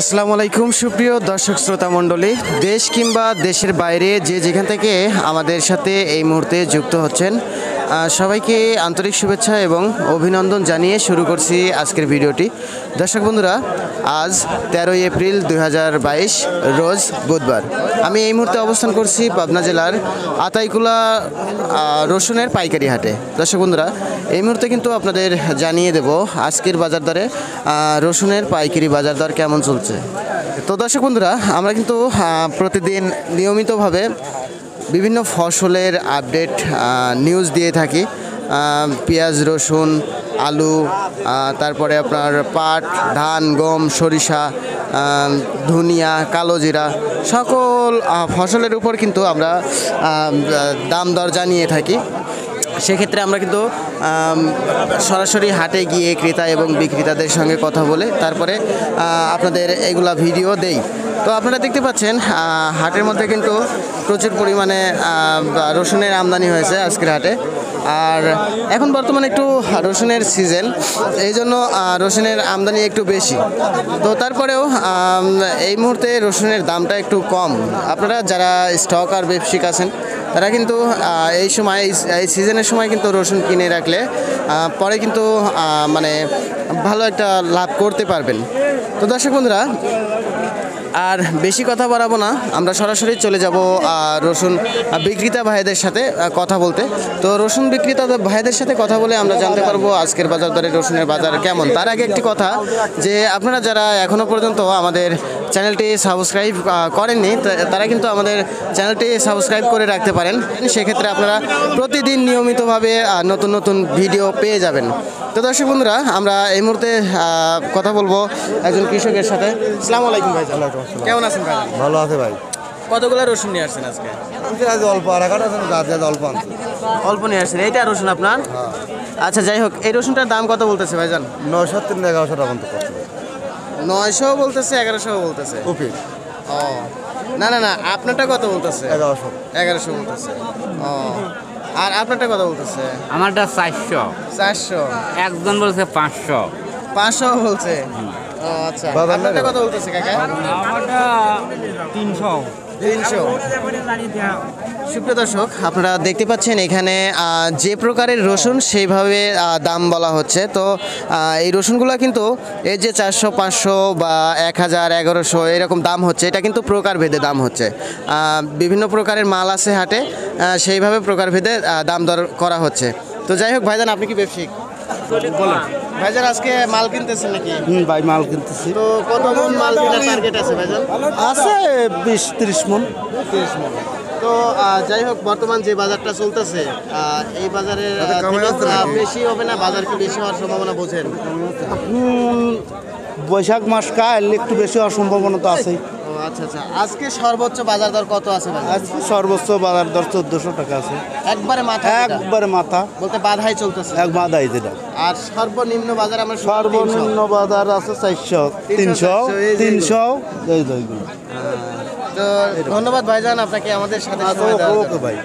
আসসালামু আলাইকুম সুপ্রিয় দর্শক শ্রোতা মণ্ডলী, দেশ কিংবা দেশের বাইরে যে যেখান থেকে আমাদের সাথে এই মুহূর্তে যুক্ত হচ্ছেন, সবাইকে আন্তরিক শুভেচ্ছা এবং অভিনন্দন জানিয়ে শুরু করছি আজকের ভিডিওটি। দর্শক বন্ধুরা, আজ 13ই এপ্রিল 2022 রোজ বুধবার। আমি এই মুহূর্তে অবস্থান করছি পাবনা জেলার আতাইকুলা রসুনের পাইকারি হাটে। দর্শক বন্ধুরা, এই মুহূর্তে কিন্তু আপনাদের জানিয়ে দেব আজকের বাজার দরে রসুনের পাইকারি বাজার দর কেমন চলছে। তো দর্শক বন্ধুরা, আমরা কিন্তু প্রতিদিন নিয়মিতভাবে বিভিন্ন ফসলের আপডেট নিউজ দিয়ে থাকি। পেঁয়াজ, রসুন, আলু, তারপরে আপনার পাট, ধান, গম, সরিষা, ধনিয়া, কালো জিরা, সকল ফসলের উপর কিন্তু আমরা দাম দর জানিয়ে থাকি। সেক্ষেত্রে আমরা কিন্তু সরাসরি হাটে গিয়ে ক্রেতা এবং বিক্রেতাদের সঙ্গে কথা বলে তারপরে আপনাদের এগুলা ভিডিও দেই। তো আপনারা দেখতে পাচ্ছেন হাটের মধ্যে কিন্তু প্রচুর পরিমাণে রসুনের আমদানি হয়েছে আজকের হাটে। আর এখন বর্তমানে একটু রসুনের সিজন, এই জন্য রসুনের আমদানি একটু বেশি। তো তারপরেও এই মুহূর্তে রসুনের দামটা একটু কম। আপনারা যারা স্টক আর ব্যবসায়িক আছেন তারা কিন্তু এই সময় এই সিজনের সময় কিন্তু রসুন কিনে রাখলে পরে কিন্তু মানে ভালো একটা লাভ করতে পারবেন। তো দর্শক বন্ধুরা, আর বেশি কথা বাড়াবো না, আমরা সরাসরি চলে যাব রসুন বিক্রেতা ভাইদের সাথে কথা বলতে। তো রসুন বিক্রেতা ভাইদের সাথে কথা বলে আমরা জানতে পারবো আজকের বাজার দরে রসুনের বাজার কেমন। তার আগে একটি কথা, যে আপনারা যারা এখনও পর্যন্ত আমাদের চ্যানেলটি সাবস্ক্রাইব করেননি তারা কিন্তু আমাদের চ্যানেলটি সাবস্ক্রাইব করে রাখতে পারেন। সেক্ষেত্রে আপনারা প্রতিদিন নিয়মিতভাবে নতুন নতুন ভিডিও পেয়ে যাবেন। তো দর্শক বন্ধুরা, আমরা এই মুহূর্তে কথা বলবো একজন কৃষকের সাথে। আসসালামু আলাইকুম ভাই, কেমন আছেন ভাই? ভালো আছে ভাই। কতগুলো রসুন নিয়ে আসছেন আজকে? অল্প আর অল্প আনছি। অল্প নিয়ে আসছেন, এইটা রসুন আপনার? আচ্ছা, যাই হোক, এই রসুনটার দাম কত বলতেছে ভাইজান? 900 থেকে 1100 টাকা পর্যন্ত। 900 বলতেছে, 1100 বলতেছে। কপি ও না না না, আপনারটা কত বলতেছে? 1100 1100 বলতেছে। ও, আর আপনারটা কত বলতেছে? আমারটা 400। 400। একজন বলছে 500। 500 বলছে। ও আচ্ছা, আপনারটা কত বলতেছে কাকা? আমারটা 300। 300। সুপ্রিয় দর্শক, আপনারা দেখতে পাচ্ছেন এখানে যে প্রকারের রসুন সেইভাবে দাম বলা হচ্ছে। তো এই রসুনগুলো কিন্তু এই যে 400, 500 বা 1000, 1100 এরকম দাম হচ্ছে, এটা কিন্তু প্রকারভেদে দাম হচ্ছে। বিভিন্ন প্রকারের মাল আছে হাটে, সেইভাবে প্রকারভেদে দাম দর করা হচ্ছে। তো যাই হোক ভাইজান, আপনি কি ব্যবসায়িক? ভাইজান, আজকে মাল কিনতেছেন নাকি? ভাই মাল কিনতেছি। তো কত মন মাল কেনার টার্গেট আছে ভাইজান? আছে 20-30 মন। 30 মন। তো যাই হোক, বর্তমান যে বাজারটা চলতেছে এই বাজারের বেশি হবে না? বাজার কি বেশি হওয়ার সম্ভাবনা বোঝেন? বৈশাখ মাস কাল একটু বেশি হওয়ার সম্ভাবনা তো আছেই। ও আচ্ছা আচ্ছা, আজকে সর্বোচ্চ বাজার দর কত আছে ভাই? আজকে সর্বোচ্চ বাজার দর 1400 টাকা আছে। একবারে মাথা? একবারে মাথা বলতে বাধাই চলতেছে এক বাধাই যেটা। আর সর্বনিম্ন বাজার আমরা সর্বনিম্ন বাজার আছে 400, 300 এই দুইগুলো। তো ধন্যবাদ ভাইজান আপনাকে আমাদের সাথে সময় দেওয়ার জন্য। ওকে ভাই।